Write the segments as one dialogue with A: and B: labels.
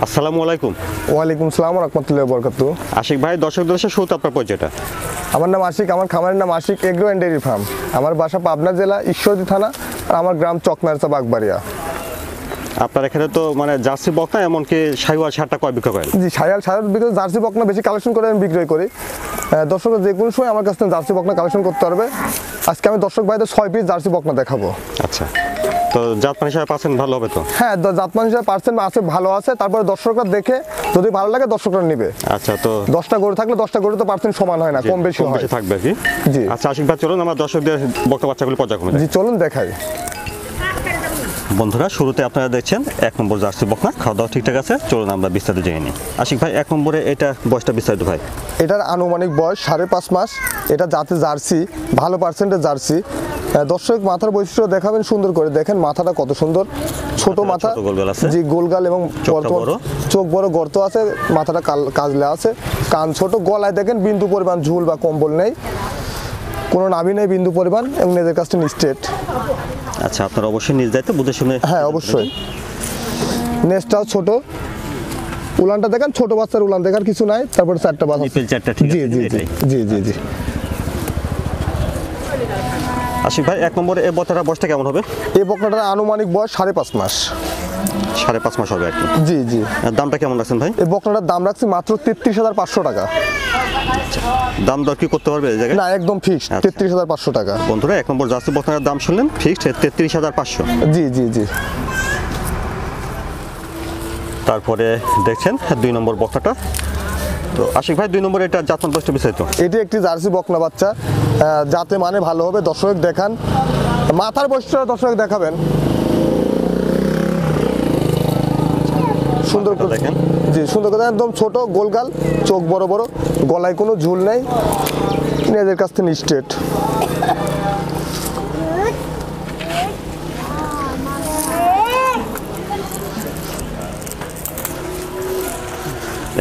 A: আসসালামু আলাইকুম।
B: ওয়ালাইকুম সালাম ওয়া রাহমাতুল্লাহি ওয়া বারাকাতুহু।
A: আশিক ভাই, দর্শকদের সাথে শুরুতে আপনার পরিচয়টা।
B: আমার নাম আশিক, আমার খামারের নাম Ashik agro and dairy farm. আমার বাসা পাবনা জেলা ঈশ্বরদী থানা, আর আমার গ্রাম চকনারচা বাগবাড়িয়া।
A: আপনার এখানে তো মানে জার্সি বকনা এমনকি শাহিওয়াল সারটা কয় বিক্রি করেন?
B: জি, সার ভিতরে জার্সি বকনা বেশি কালেকশন করে আমি বিক্রয় করি। দর্শকরা যে কোনো সময় আমার কাছ থেকে জার্সি বকনা কালেকশন করতে পারবে। আজকে আমি দর্শক ভাইদের 6 পিস জার্সি বকনা দেখাবো।
A: আচ্ছা, তো জাতমান হিসাবে পার্সেন্ট ভালো হবে তো?
B: হ্যাঁ, জাতমান হিসাবে পার্সেন্ট আছে, ভালো আছে। তারপরে দর্শকরা দেখে যদি ভালো লাগে দর্শকরা নেবে।
A: আচ্ছা, তো
B: 10টা গরু থাকলে 10টা গরু তো পার্সেন্ট সমান হয় না, কম বেশি হয়।
A: থাকবে কি?
B: জি।
A: আচ্ছা আশিক ভাই, চলুন আমরা দর্শকদের বকনা বাচ্চাগুলো পর্যায়ক্রমে
B: জি, চলুন দেখাই।
A: বন্ধুরা, শুরুতে আপনারা দেখছেন 1 নম্বর জার্সি বকনা। খাওয়া দাওয়া ঠিকঠাক আছে, চলুন আমরা বিস্তারিত জেনে নিই। আশিক ভাই, 1 নম্বরে এটা বয়সটা বিস্তারিত ভাই।
B: এটার আনুমানিক বয়স 5.5 মাস। এটা জাতে জার্সি, ভালো পার্সেন্টের জার্সি। দর্শক মাথার বৈশিষ্ট্য দেখাবেন সুন্দর করে। দেখেন মাথাটা কত সুন্দর, ছোট মাথা। জি, গোলগাল এবং চোখ বড়, গর্ত আছে, মাথাটা কাজলে আছে, কান ছোট। গলায় দেখেন বিন্দু পরিমাণ ঝুল বা কম্বল নেই, কোনো নাভি নেই বিন্দু পরিমাণ, এবং নেজের কাছটা স্ট্রেট।
A: আচ্ছা, আপনারা অবশ্যই নিজ দায়িত্বে বুঝে শুনে।
B: হ্যাঁ, অবশ্যই। নেজটাও ছোট, উলানটা দেখেন, ছোট বাচ্চার উলান দেখার কিছু নাই। তারপর 4টা বাচ্চা। জি জি জি জি জি জি।
A: আশিক ভাই, 1 নম্বরে এই বকনাটার বয়সটা কেমন হবে?
B: এই বকনাটার আনুমানিক বয়স 5.5 মাস।
A: 5.5 মাস হবে আর কি।
B: জি জি।
A: দামটা কেমন রাখছেন ভাই?
B: এই বকনাটার দাম রাখছি মাত্র 33,500 টাকা।
A: দাম দর কি করতে পারবে এই জায়গায়?
B: না, একদম ফিক্সড 33,500 টাকা।
A: বন্ধুরা, 1 নম্বর জার্সি বকনার দাম শুনলেন, ফিক্সড 33,500।
B: জি জি জি।
A: তারপরে দেখছেন 2 নম্বর বকনাটা। তো আশিক ভাই, 2 নম্বরে এটা জাতমান বয়সটা বিস্তারিত।
B: এটি একটি জার্সি বকনা বাচ্চা, যাতে মানে ভালো হবে। দর্শক দেখান, মাথার বৈশিষ্ট্য দর্শক দেখাবেন সুন্দর করে। দেখেন, জি, সুন্দর করে। একদম ছোট, গোলগাল, চোখ বড় বড়, গলায় কোনো ঝুল নেই, নেজের কাছ থেকে স্ট্রেট।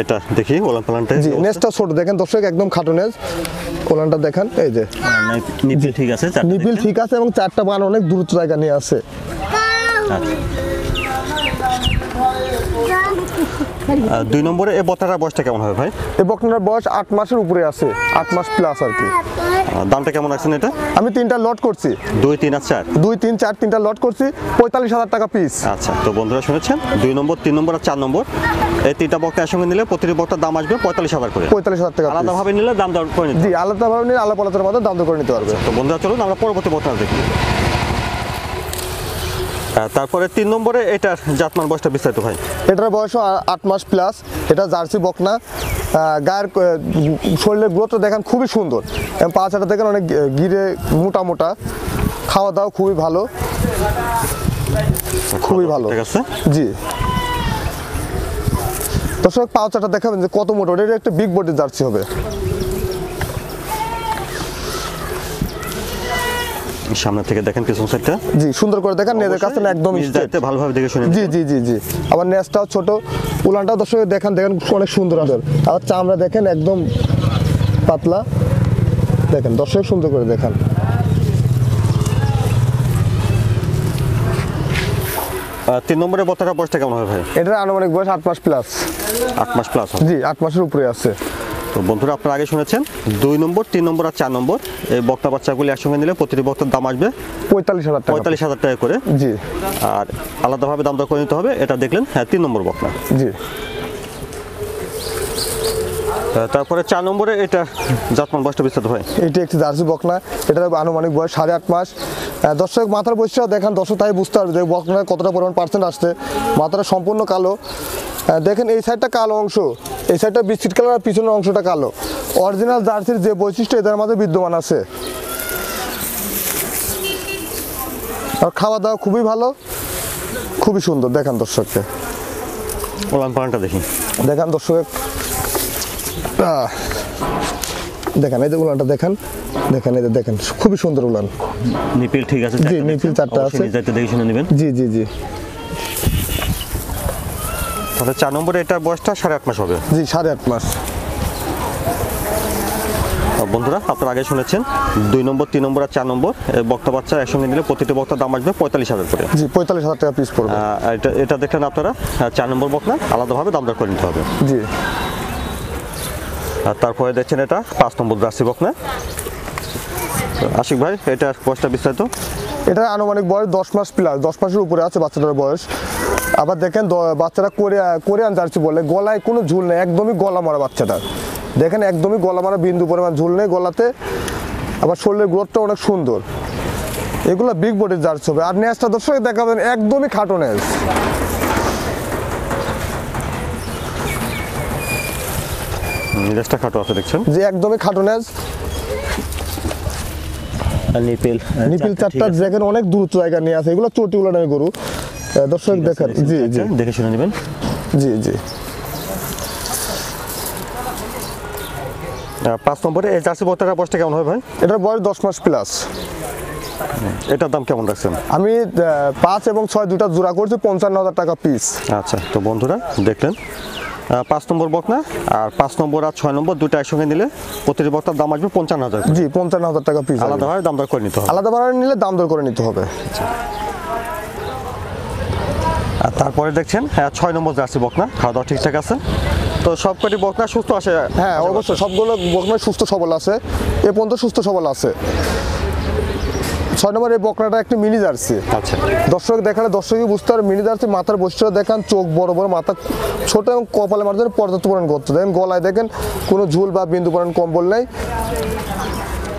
A: এটা দেখি ওলান পালানটা।
B: জি, নেজটা ছোট দেখেন দর্শক, একদম খাটো নেজ। ওলানটা দেখেন, এই যে
A: নিপিল ঠিক আছে,
B: নিপিল ঠিক আছে, এবং 4টা বান অনেক দূরত্ব জায়গা নিয়ে আছে।
A: আচ্ছা। 2 নম্বরে এই বকনাটার বয়সটা কেমন হবে ভাই?
B: এই বকনাটার বয়স 8 মাসের উপরে আছে, 8 মাস প্লাস আর কি।
A: দামটা কেমন রাখছেন এটা?
B: আমি 3টা লট করছি।
A: 2, 3 আর 4? 2,
B: 3, 4 3টা লট করছি, 45,000 টাকা পিস।
A: আচ্ছা, তো বন্ধুরা শুনেছেন, 2 নম্বর, 3 নম্বর আর 4 নম্বর এই 3টা বকনা একসঙ্গে নিলে প্রতিটি বকনার দাম আসবে 45,000 করে।
B: 45,000 টাকা।
A: আলাদাভাবে নিলে দাম দর করে নিতে।
B: জি, আলাদাভাবে নিলে আলাদা আলাদার মধ্যে দাম দর করে নিতে পারবে।
A: তো বন্ধুরা, চলুন আমরা পরবর্তী বকনা দেখি। তারপরে 3 নম্বরে এটার জাতমান বয়সটা বিস্তারিত ভাই।
B: এটার বয়স 8 মাস প্লাস। এটা জার্সি বকনা। গায়ের শরীরের গ্রোথটা দেখেন খুবই সুন্দর, এবং পাছাটা দেখেন অনেক গিরে মোটা মোটা। খাওয়া দাওয়া খুবই ভালো, খুবই ভালো।
A: ঠিক আছে।
B: জি, দর্শক পাছাটা দেখাবেন যে কত মোটা। এটা একটা বিগ বডির জার্সি হবে।
A: সামনে থেকে দেখেন পিছন সাইডটা।
B: জি, সুন্দর করে দেখেন, নেজের কাছে একদম স্ট্রেট,
A: ভালোভাবে দেখে শুনে।
B: জি জি জি জি। আবার নেজটাও ছোট, উলানটাও দর্শক দেখেন অনেক সুন্দর আছে। আবার চামড়া দেখেন একদম পাতলা। দেখেন দর্শক সুন্দর করে দেখেন।
A: 3 নম্বরের বকনাটার বয়সটা কেমন হবে ভাই?
B: এটার আনুমানিক বয়স 8 মাস প্লাস।
A: 8 মাস প্লাস?
B: জি, 8 মাসের উপরে আছে।
A: তো বন্ধুরা, আপনারা আগে শুনেছেন 2 নম্বর, 3 নম্বর আর 4 নম্বর এই বকনা বাচ্চাগুলি একসঙ্গে নিলে প্রতিটি বকনার দাম আসবে
B: 45,000 টাকা।
A: 45,000 টাকা করে।
B: জি।
A: আর আলাদাভাবে দাম দর করে নিতে হবে। এটা দেখলেন 3 নম্বর বকনা।
B: জি।
A: তারপরে 4 নম্বরে এটা জাতমান বয়সটা বিস্তারিত হয়।
B: এটি একটি জার্সি বকনা। এটার আনুমানিক বয়স 8.5 মাস। দর্শক মাথার বৈশিষ্ট্য দেখেন, দর্শক তাই বুঝতে পারবে যে বকনা কতটা পরিমাণ পার্সেন্ট আসছে। মাথাটা সম্পূর্ণ কালো। দেখেন এই সাইডটা কালো অংশ, এই সাইডটা বিস্কিট কালার, আর পিছনের অংশটা কালো। অরিজিনাল জার্সির যে বৈশিষ্ট্য এদের মাঝে বিদ্যমান আছে। আর খাওয়া দাওয়া খুবই ভালো, খুবই সুন্দর। দেখেন দর্শককে
A: ওলান পালানটা দেখি।
B: দেখেন দর্শক, দেখেন এই যে উলানটা দেখেন, দেখেন এই যে দেখেন খুবই সুন্দর উলান।
A: নিপিল ঠিক আছে?
B: জি, নিপিল 4টা আছে।
A: দেখে শুনে নেবেন।
B: জি জি জি।
A: তাহলে 4 নম্বরে এটার বয়সটা 8.5 মাস হবে।
B: জি, 8.5 মাস।
A: বন্ধুরা আপনারা আগে শুনেছেন 2 নম্বর 3 নম্বর আর 4 নম্বর বক্তা বাচ্চা একসঙ্গে নিলে প্রতিটি বক্তার দাম আসবে 45,000 করে।
B: জি 45,000 টাকা পিস পড়বে।
A: এটা দেখলেন আপনারা 4 নম্বর বকনা আলাদাভাবে দাম দর করে নিতে হবে।
B: জি।
A: আর তারপরে দেখছেন এটা 5 নম্বর জার্সি বকনা। আশিক ভাই এটা বয়সটা বিস্তারিত।
B: এটা আনুমানিক বয়স 10 মাস প্লাস, 10 মাসের উপরে আছে বাচ্চাটার বয়স। আবার দেখেন বাচ্চারা কোরিয়ান জার্সি বলে, গলায় কোনো ঝুল নেই, একদমই গলা মারা বাচ্চাটা। দেখেন একদমই গলা মারা, বিন্দু পরিমাণ ঝুল নেই গলাতে। আবার শরীরের গ্রোথটা অনেক সুন্দর। এগুলো বিগ বডির জার্সি হবে। আর নেজটা দর্শক দেখাবেন একদমই খাটো নেজ।
A: নেজটা খাটো আছে দেখছেন,
B: যে একদমই খাটো নেজ। নিপিল চারটা দেখেন অনেক দূর জায়গা নিয়ে আছে। এগুলো চটি উলানের গরু দর্শক দেখেন। জি জি
A: দেখে শুনে নেবেন।
B: জি জি।
A: 5 নম্বরে এই জার্সি বকনাটার বয়সটা কেমন হবে ভাই?
B: এটার বয়স 10 মাস প্লাস।
A: এটার দাম কেমন রাখছেন?
B: আমি 5 এবং 6 দুটা জোড়া করছি 55,000 টাকা পিস।
A: আচ্ছা, তো বন্ধুরা দেখলেন 5 নম্বর বকনা আর 5 নম্বর আর 6 নম্বর দুটো একসঙ্গে নিলে প্রতিটি বকনার দাম আসবে 55,000।
B: জি 55,000 টাকা পিস।
A: আলাদাভাবে দাম দর করে নিতে হবে।
B: আলাদাভাবে নিলে দাম দর করে নিতে হবে।
A: আর তারপরে দেখছেন 6 নম্বর জার্সি বকনা, খাওয়া দাওয়া ঠিকঠাক আছে তো? সবকটি বকনা সুস্থ আছে?
B: হ্যাঁ অবশ্যই, সবগুলো বকনা সুস্থ সবল আছে, এ পর্যন্ত সুস্থ সবল আছে। 6 নম্বর এই বকনাটা একটি মিনি জার্সি।
A: আচ্ছা,
B: দর্শক দেখালে দর্শকই বুঝতে পারে মিনি জার্সি। মাথার বৈশিষ্ট্য দেখান, চোখ বড় বড়, মাথা ছোট এবং কপালে মাঝে পর্যাপ্ত পরিমাণ করতে দেখেন। গলায় দেখেন কোনো ঝুল বা বিন্দু পরিমাণ কম্বল নেই।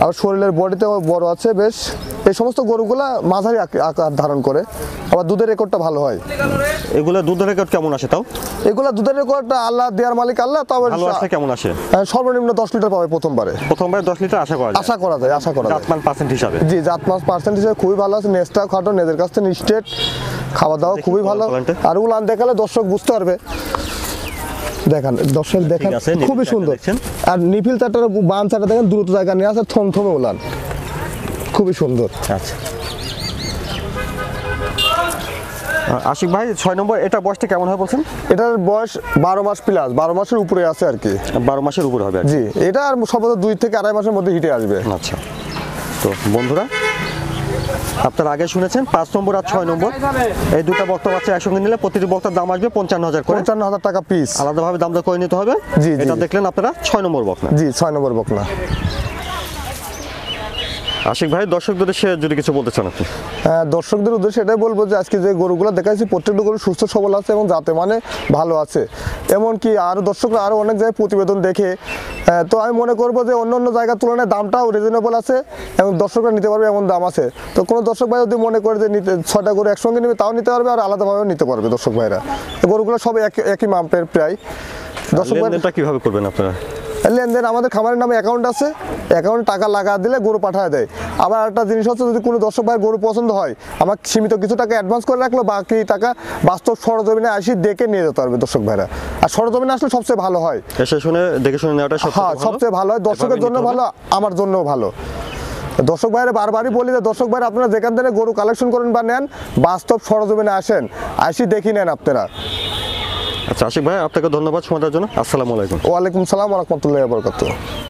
B: আর শরীরের বডিতে বড় আছে বেশ। এই সমস্ত গরুগুলা মাঝারি আকার ধারণ করে। আবার দুধের রেকর্ডটা ভালো হয়।
A: এগুলা দুধের রেকর্ড কেমন আসে তাও?
B: এগুলা দুধের রেকর্ডটা আল্লাহ দেওয়ার মালিক আল্লাহ। তবে
A: ভালো আসে কেমন আসে?
B: সর্বনিম্ন 10 লিটার পাবে প্রথমবারে।
A: 10 লিটার আশা করা যায়।
B: আশা করা যায়।
A: জাতমান পার্সেন্ট হিসাবে।
B: জি জাতমান পার্সেন্ট হিসাবে খুবই ভালো আছে। নেজটা খাটো, নেজের কাছ থেকে স্ট্রেট, খাওয়া দাওয়া খুবই ভালো। আর উলান দেখালে দর্শক বুঝতে পারবে। দেখেন দর্শক দেখেন খুবই সুন্দর। আর নিপিল চারটার বাম চারটা দেখেন দ্রুত জায়গা নিয়ে আছে, থমথমে উলান খুবই সুন্দর।
A: আচ্ছা আশিক ভাই 6 নম্বর এটা বয়সটা কেমন হয় বলছেন?
B: এটার বয়স 12 মাস প্লাস, 12 মাসের উপরে আছে আর কি।
A: 12 মাসের উপরে হবে?
B: জি, এটা আর সম্ভবত 2 থেকে 2.5 মাসের মধ্যে হিটে আসবে।
A: আচ্ছা, তো বন্ধুরা আপনারা আগে শুনেছেন 5 নম্বর আর 6 নম্বর এই দুটো বক্তা বাচ্চা একসঙ্গে নিলে প্রতিটি বক্তার দাম আসবে 55,000 করে।
B: 55,000 টাকা পিস।
A: আলাদাভাবে দাম দর করে নিতে হবে।
B: জি
A: এটা দেখলেন আপনারা 6 নম্বর বকনা।
B: জি 6 নম্বর বকনা।
A: আশিক ভাই দর্শকদের উদ্দেশ্যে যদি কিছু বলতে চান আপনি?
B: হ্যাঁ, দর্শকদের উদ্দেশ্যে এটাই বলবো যে আজকে যে গরুগুলো দেখাচ্ছি প্রত্যেকটা গরু সুস্থ সবল আছে এবং জাতে মানে ভালো আছে। এমনকি আরও দর্শকরা আরও অনেক জায়গায় প্রতিবেদন দেখে, তো আমি মনে করবো যে অন্য অন্য জায়গার তুলনায় দামটাও রিজনেবল আছে এবং দর্শকরা নিতে পারবে এমন দাম আছে। তো কোনো দর্শক ভাই যদি মনে করে যে নিতে 6টা গরু একসঙ্গে নেবে তাও নিতে পারবে, আর আলাদাভাবেও নিতে পারবে দর্শক ভাইরা। গরুগুলো সব একই মাপের প্রায়। দর্শক ভাইরা
A: কিভাবে করবেন আপনারা?
B: লেনদেন আমাদের খামারের নামে অ্যাকাউন্ট আছে, অ্যাকাউন্টে টাকা লাগা দিলে গরু পাঠিয়ে দেয়। আবার একটা জিনিস হচ্ছে যদি কোনো দর্শক ভাইয়ের গরু পছন্দ হয়, আমার সীমিত কিছু টাকা অ্যাডভান্স করে রাখলো, বাকি টাকা বাস্তব সরজমিনে আসি দেখে নিয়ে যেতে পারবে দর্শক ভাইরা। আর সরজমিনে আসলে সবচেয়ে ভালো হয়,
A: এসে শুনে দেখে শুনে নেওয়াটা
B: সবচেয়ে ভালো হয়। দর্শকের জন্য ভালো, আমার জন্যও ভালো। দর্শক ভাইরা বারবারই বলি যে দর্শক ভাইরা আপনারা যেখান থেকে গরু কালেকশন করেন বা নেন, বাস্তব সরজমিনে আসেন, আসি দেখি নেন আপনারা।
A: আচ্ছা আশিক ভাই আপনাকে ধন্যবাদ সময় দেওয়ার জন্য। আসসালামু আলাইকুম।
B: ওয়ালাইকুম সালাম ওয়া রাহমাতুল্লাহি ওয়া বারাকাতুহু।